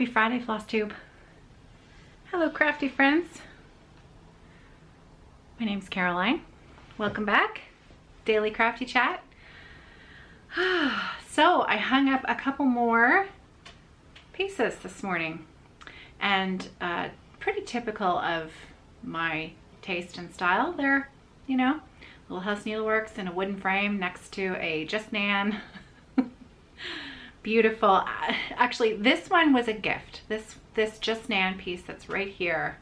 Happy Friday, Flosstube. Hello, crafty friends. My name's Caroline. Welcome back. Daily Crafty Chat. So I hung up a couple more pieces this morning, and pretty typical of my taste and style. They're, you know, little house needleworks in a wooden frame next to a Just Nan. Beautiful. Actually, this one was a gift. This Just Nan piece that's right here.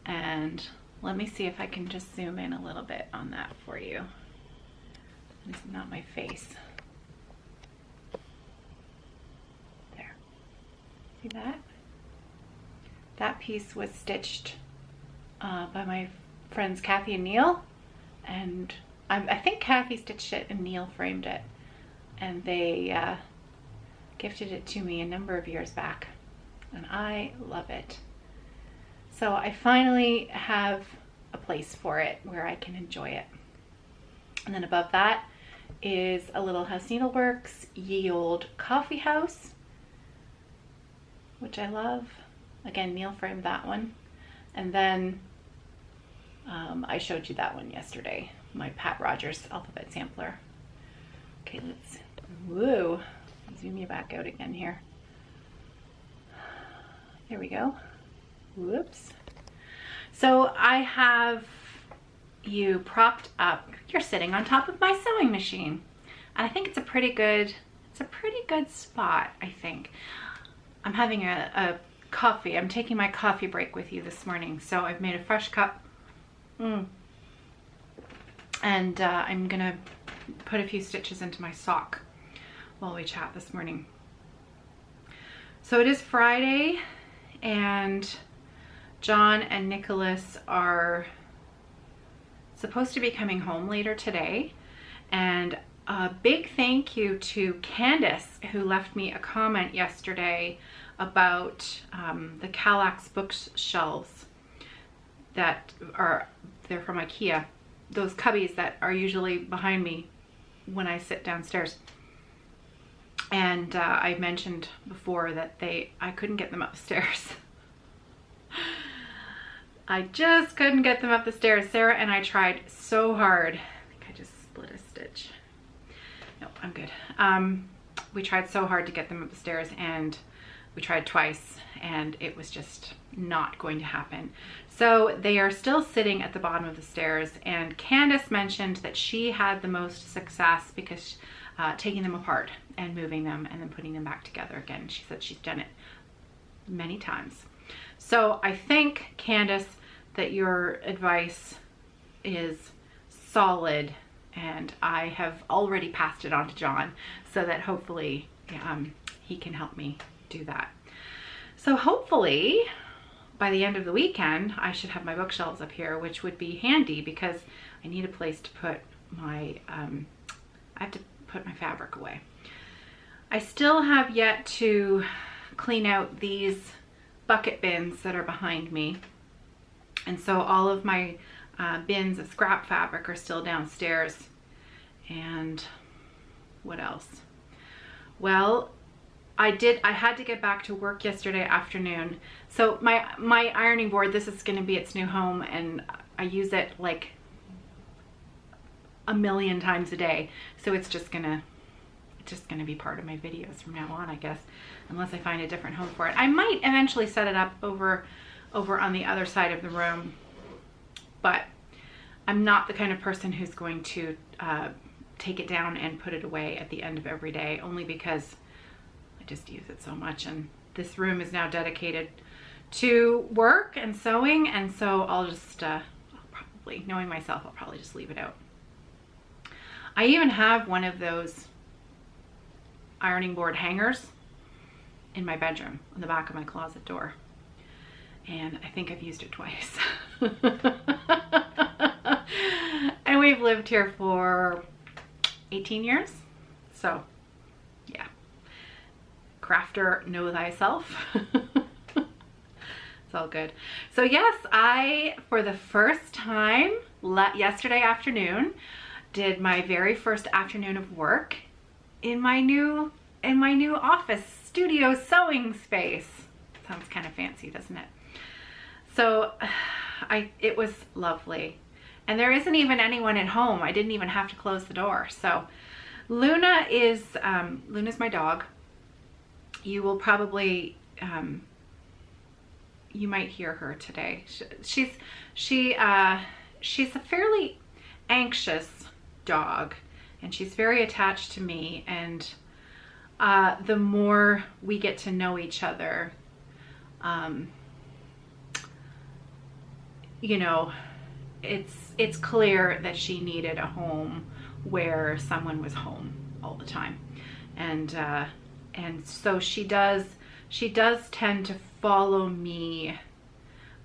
And let me see if I can just zoom in a little bit on that for you. This is not my face. There. See that? That piece was stitched by my friends Kathy and Neil. And I think Kathy stitched it and Neil framed it. And they gifted it to me a number of years back, and I love it. So I finally have a place for it where I can enjoy it. And then above that is a little House Needleworks Ye Olde Coffee House, which I love. Again, Neil framed that one. And then I showed you that one yesterday, my Pat Rogers alphabet sampler. Okay, let's, woo. Zoom you back out again here. There we go. Whoops. So I have you propped up. You're sitting on top of my sewing machine. And I think it's a pretty good spot, I think. I'm having a coffee. I'm taking my coffee break with you this morning. So I've made a fresh cup. And I'm gonna put a few stitches into my sock while we chat this morning. So it is Friday, and John and Nicholas are supposed to be coming home later today. And a big thank you to Candace, who left me a comment yesterday about the Kallax bookshelves that they're from IKEA. Those cubbies that are usually behind me when I sit downstairs. And I mentioned before that I couldn't get them up the stairs. I just couldn't get them up the stairs. Sarah and I tried so hard. I think I just split a stitch. No, I'm good. We tried so hard to get them up the stairs, and we tried twice, and it was just not going to happen. So they are still sitting at the bottom of the stairs, and Candace mentioned that she had the most success because taking them apart and moving them and then putting them back together again. She said she's done it many times. So I think, Candace, that your advice is solid, and I have already passed it on to John so that hopefully he can help me do that. So hopefully by the end of the weekend I should have my bookshelves up here, which would be handy because I need a place to put my I have to put my fabric away. I still have yet to clean out these bucket bins that are behind me, and so all of my bins of scrap fabric are still downstairs. And what else? Well, I had to get back to work yesterday afternoon. So my ironing board, this is going to be its new home, and I use it like a million times a day. So it's just gonna be part of my videos from now on, I guess, unless I find a different home for it. I might eventually set it up over on the other side of the room, but I'm not the kind of person who's going to take it down and put it away at the end of every day, only because I just use it so much. And this room is now dedicated to work and sewing, and so I'll just I'll probably, knowing myself, I'll probably just leave it out. I even have one of those ironing board hangers in my bedroom on the back of my closet door, and I think I've used it twice. And we've lived here for 18 years, so yeah. Crafter, know thyself. It's all good. So yes, I, for the first time yesterday afternoon, did my very first afternoon of work in my new office studio sewing space. Sounds kind of fancy, doesn't it? So it was lovely. And there isn't even anyone at home. I didn't even have to close the door. So Luna is, Luna's my dog. You will probably, you might hear her today. She's a fairly anxious dog, and she's very attached to me. And the more we get to know each other, you know, it's clear that she needed a home where someone was home all the time. And so she does tend to follow me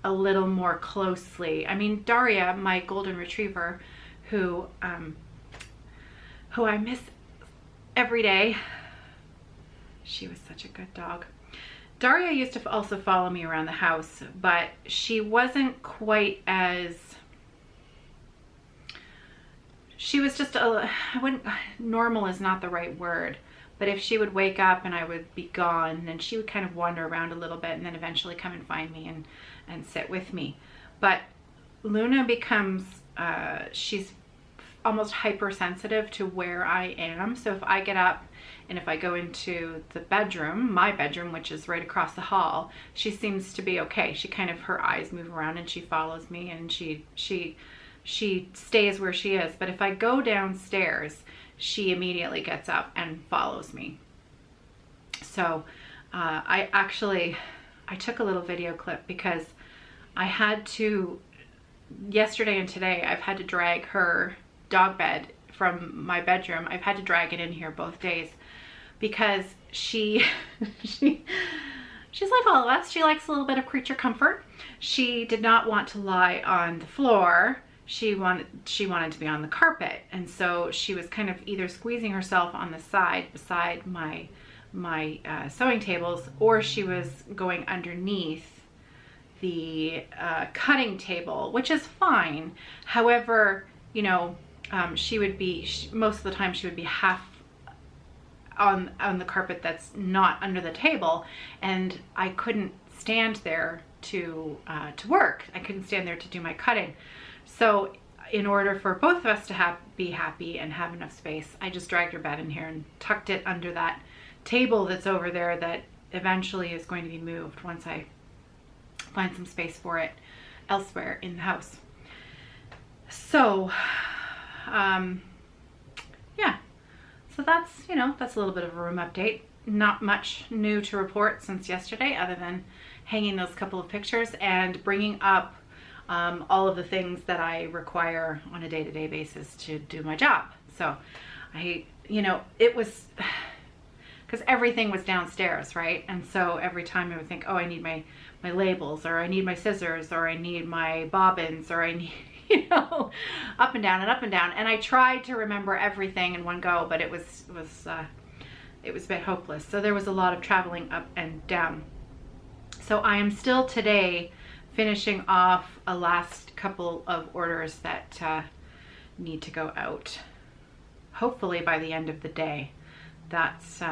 a little more closely. I mean, Daria, my golden retriever, who I miss every day. She was such a good dog. Daria used to also follow me around the house, but she wasn't quite as, she was just normal is not the right word, but if she would wake up and I would be gone, then she would kind of wander around a little bit and then eventually come and find me and sit with me. But Luna becomes, she's almost hypersensitive to where I am. So if I get up and if I go into the bedroom, my bedroom, which is right across the hall, she seems to be okay. She kind of, her eyes move around and she follows me, and she stays where she is. But if I go downstairs, she immediately gets up and follows me. So I took a little video clip because I had to, yesterday and today, I've had to drag her dog bed from my bedroom. I've had to drag it in here both days because she's like all of us. She likes a little bit of creature comfort. She did not want to lie on the floor. She wanted to be on the carpet, and so she was kind of either squeezing herself on the side beside my sewing tables, or she was going underneath the cutting table, which is fine. However, you know, she would be, most of the time she would be half on the carpet that's not under the table, and I couldn't stand there to work. I couldn't stand there to do my cutting. So in order for both of us to be happy and have enough space, I just dragged her bed in here and tucked it under that table that's over there that eventually is going to be moved once I find some space for it elsewhere in the house. So yeah, so that's, you know, that's a little bit of a room update. Not much new to report since yesterday, other than hanging those couple of pictures and bringing up all of the things that I require on a day-to-day basis to do my job. So you know, it was, because everything was downstairs, right? And so every time I would think, oh, I need my labels, or I need my scissors, or I need my bobbins, or I need, you know, up and down and up and down. And I tried to remember everything in one go, but it was a bit hopeless. So there was a lot of traveling up and down. So I am still today finishing off a last couple of orders that need to go out, hopefully by the end of the day. That's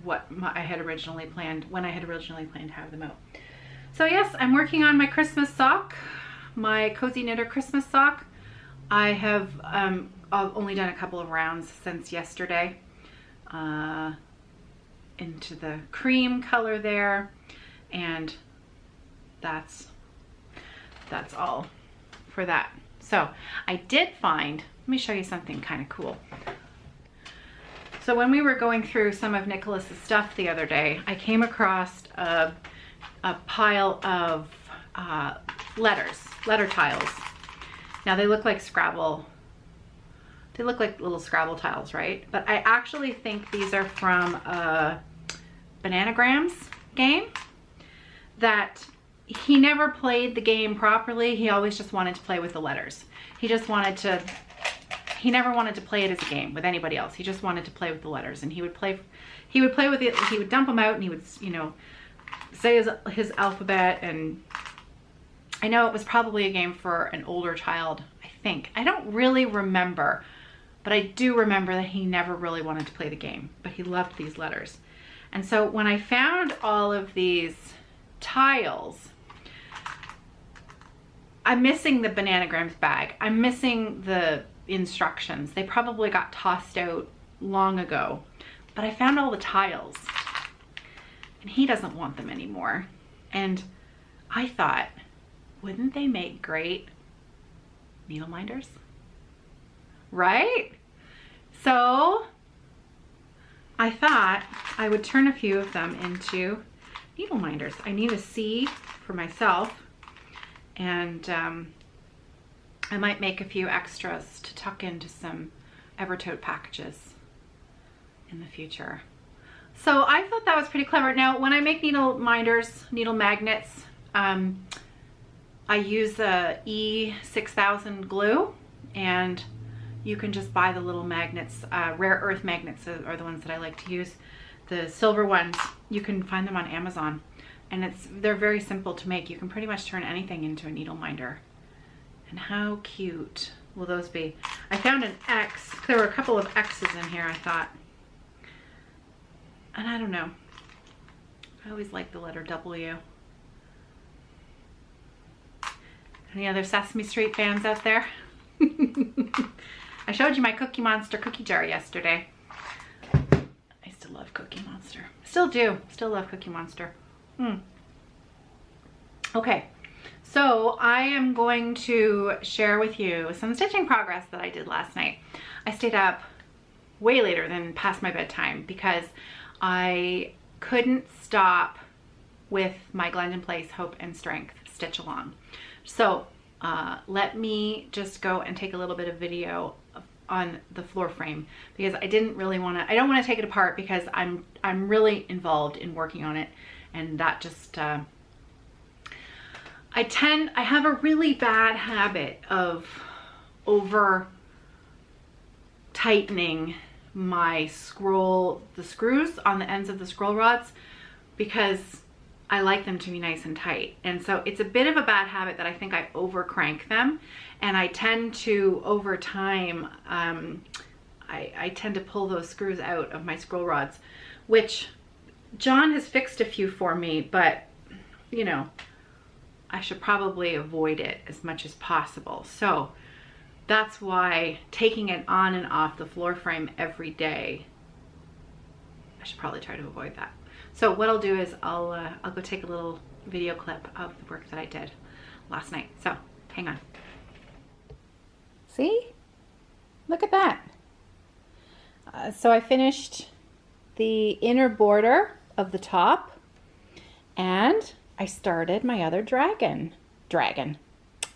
what I had originally planned, when I had originally planned to have them out. So yes, I'm working on my Christmas sock, my Cozy Knitter Christmas sock. I have I've only done a couple of rounds since yesterday, into the cream color there, and that's all for that. So I did find, let me show you something kind of cool. So when we were going through some of Nicholas's stuff the other day, I came across a pile of letter tiles. Now they look like Scrabble. They look like little Scrabble tiles, right? But I actually think these are from a Bananagrams game that he never played the game properly. He always just wanted to play with the letters. He never wanted to play it as a game with anybody else. He just wanted to play with the letters, and he would play with it. He would dump them out and he would, you know, say his alphabet. And I know it was probably a game for an older child, I think. I don't really remember, but I do remember that he never really wanted to play the game, but he loved these letters. And so when I found all of these tiles, I'm missing the Bananagrams bag. I'm missing the instructions. They probably got tossed out long ago, but I found all the tiles and he doesn't want them anymore. And I thought, wouldn't they make great needle minders? Right? So I thought I would turn a few of them into needle minders. I need a C for myself, and I might make a few extras to tuck into some Evertote packages in the future. So I thought that was pretty clever. Now, when I make needle minders, needle magnets, I use the E6000 glue, and you can just buy the little magnets. Rare earth magnets are the ones that I like to use. The silver ones, you can find them on Amazon, and they're very simple to make. You can pretty much turn anything into a needle minder. And how cute will those be? I found an X. There were a couple of X's in here, I thought. And I don't know. I always like the letter W. Any other Sesame Street fans out there? I showed you my Cookie Monster cookie jar yesterday. I still love Cookie Monster. Still do. Still love Cookie Monster. Okay. So I am going to share with you some stitching progress that I did last night. I stayed up way later than past my bedtime because I couldn't stop with my Glendon Place Hope and Strength stitch along. So let me just go and take a little bit of video on the floor frame because I don't want to take it apart because I'm really involved in working on it, and that just I have a really bad habit of over tightening my the screws on the ends of the scroll rods because I like them to be nice and tight. And so it's a bit of a bad habit that I think I over crank them, and I tend to, over time, I tend to pull those screws out of my scroll rods, which John has fixed a few for me, but you know, I should probably avoid it as much as possible. So that's why taking it on and off the floor frame every day, I should probably try to avoid that. So what I'll do is I'll go take a little video clip of the work that I did last night. So hang on. See? Look at that. So I finished the inner border of the top, and I started my other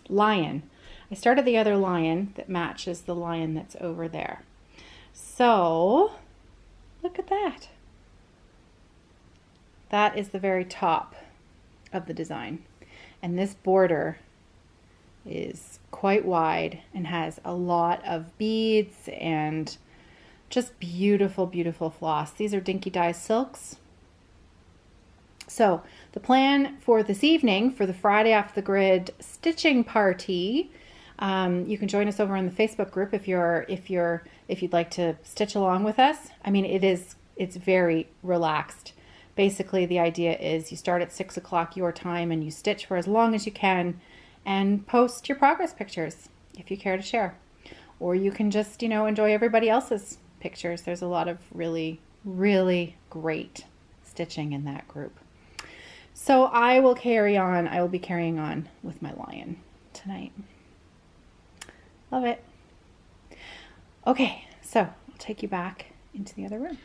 lion. I started the other lion that matches the lion that's over there. So look at that. That is the very top of the design. And this border is quite wide and has a lot of beads and just beautiful, beautiful floss. These are Dinky Dye silks. So the plan for this evening, for the Friday Off the Grid stitching party, you can join us over in the Facebook group if you'd like to stitch along with us. I mean, it's very relaxed. Basically, the idea is you start at 6 o'clock your time and you stitch for as long as you can and post your progress pictures if you care to share. Or you can just, enjoy everybody else's pictures. There's a lot of really, really great stitching in that group. So I will be carrying on with my lion tonight. Love it. Okay, so I'll take you back into the other room.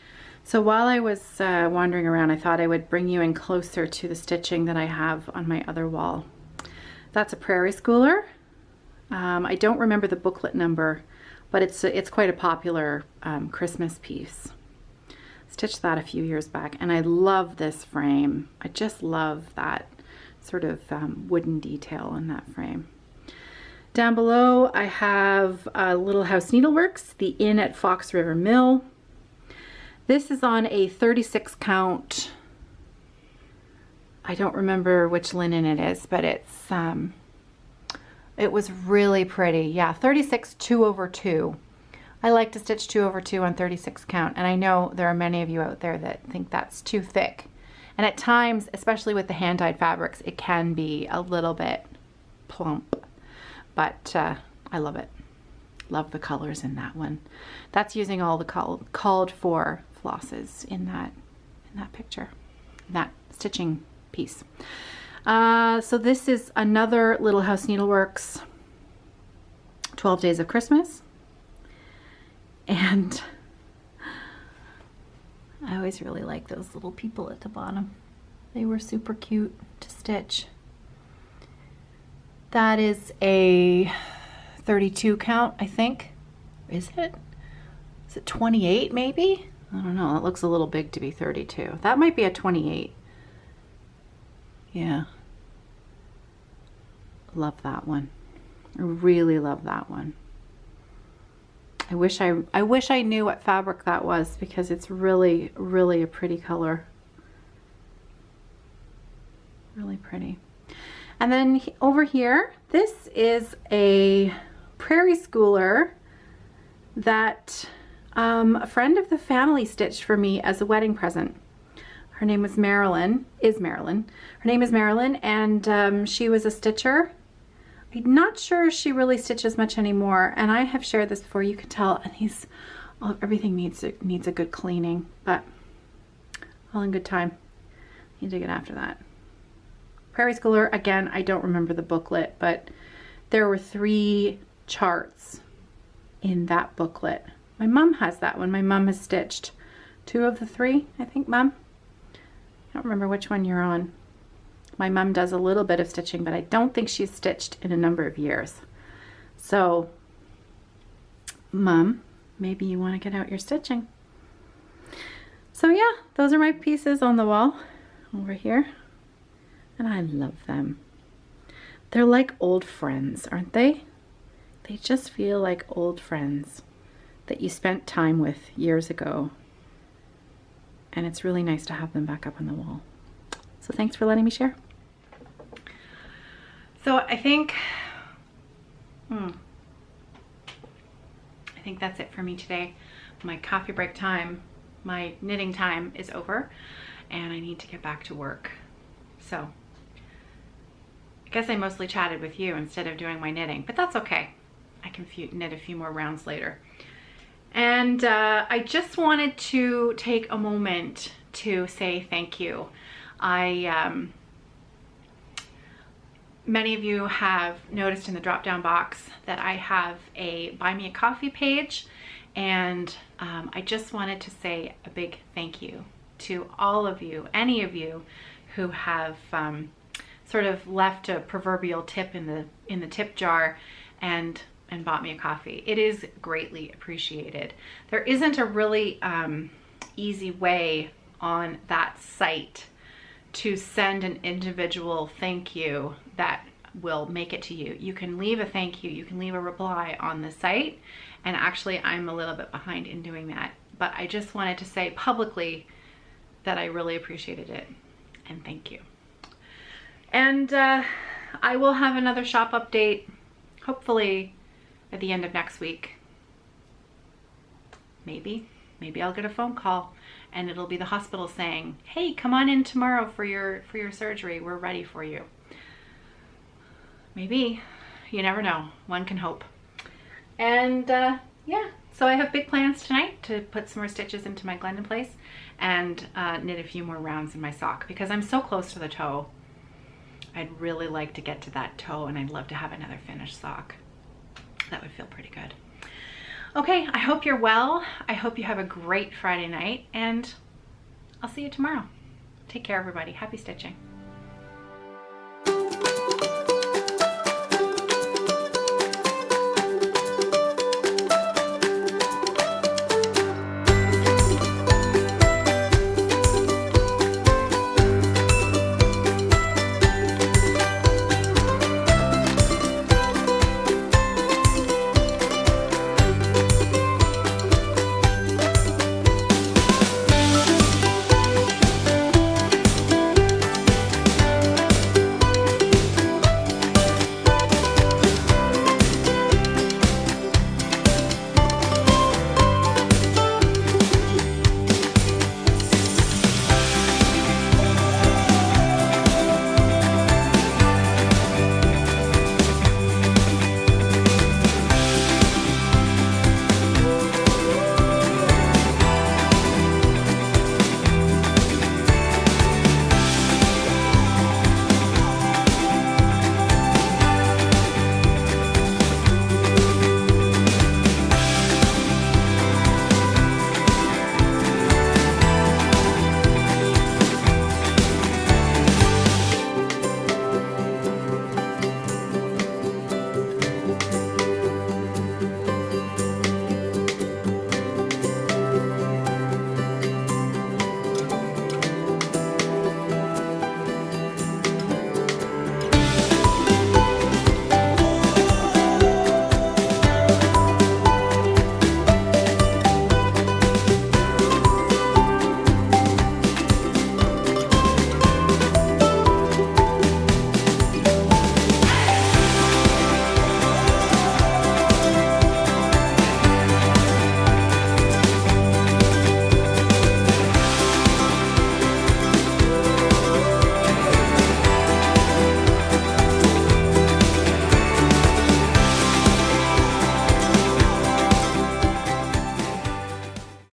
So while I was wandering around, I thought I would bring you in closer to the stitching that I have on my other wall. That's a Prairie Schooler. I don't remember the booklet number, but it's quite a popular Christmas piece. Stitched that a few years back, and I love this frame. I just love that sort of wooden detail on that frame. Down below, I have Little House Needleworks, the Inn at Fox River Mill. This is on a 36 count. I don't remember which linen it is, but it was really pretty. Yeah, 36 2/2 I like to stitch 2/2 on 36 count, and I know there are many of you out there that think that's too thick. And at times, especially with the hand-dyed fabrics, it can be a little bit plump, but I love it. Love the colors in that one. That's using all the called for flosses in that picture, that stitching piece. So this is another Little House Needleworks 12 Days of Christmas. And I always really like those little people at the bottom. They were super cute to stitch. That is a 32 count, I think. Is it? Is it 28 maybe? I don't know. It looks a little big to be 32. That might be a 28. Yeah. Love that one. I really love that one. I wish I knew what fabric that was, because it's really, really a pretty color. Really pretty. And then over here, this is a Prairie Schooler that a friend of the family stitched for me as a wedding present. Her name was Marilyn, Her name is Marilyn, and she was a stitcher. I'm not sure she really stitches much anymore, and I have shared this before. You can tell, and everything needs a good cleaning, but all in good time. Need to get after that. Prairie Schooler, again, I don't remember the booklet, but there were 3 charts in that booklet. My mom has that one. My mom has stitched 2 of the 3, I think, Mom. I don't remember which one you're on. My mom does a little bit of stitching, but I don't think she's stitched in a number of years. So, Mom, maybe you want to get out your stitching. So yeah, those are my pieces on the wall over here. And I love them. They're like old friends, aren't they? They just feel like old friends that you spent time with years ago. And it's really nice to have them back up on the wall. So thanks for letting me share. So I think that's it for me today. My coffee break time, my knitting time is over, and I need to get back to work. So I guess I mostly chatted with you instead of doing my knitting, but that's okay. I can knit a few more rounds later. And I just wanted to take a moment to say thank you. Many of you have noticed in the drop-down box that I have a Buy Me a Coffee page, and I just wanted to say a big thank you to all of you, any of you who have sort of left a proverbial tip in the tip jar and bought me a coffee. It is greatly appreciated. There isn't a really easy way on that site to send an individual thank you that will make it to you. You can leave a thank you, you can leave a reply on the site, and actually I'm a little bit behind in doing that, but I just wanted to say publicly that I really appreciated it, and thank you. And I will have another shop update hopefully at the end of next week. Maybe I'll get a phone call and it'll be the hospital saying, hey, come on in tomorrow for your surgery. We're ready for you. Maybe. You never know. One can hope. And yeah, so I have big plans tonight to put some more stitches into my Glendon Place and knit a few more rounds in my sock because I'm so close to the toe. I'd really like to get to that toe, and I'd love to have another finished sock. That would feel pretty good. Okay, I hope you're well. I hope you have a great Friday night, and I'll see you tomorrow. Take care, everybody. Happy stitching.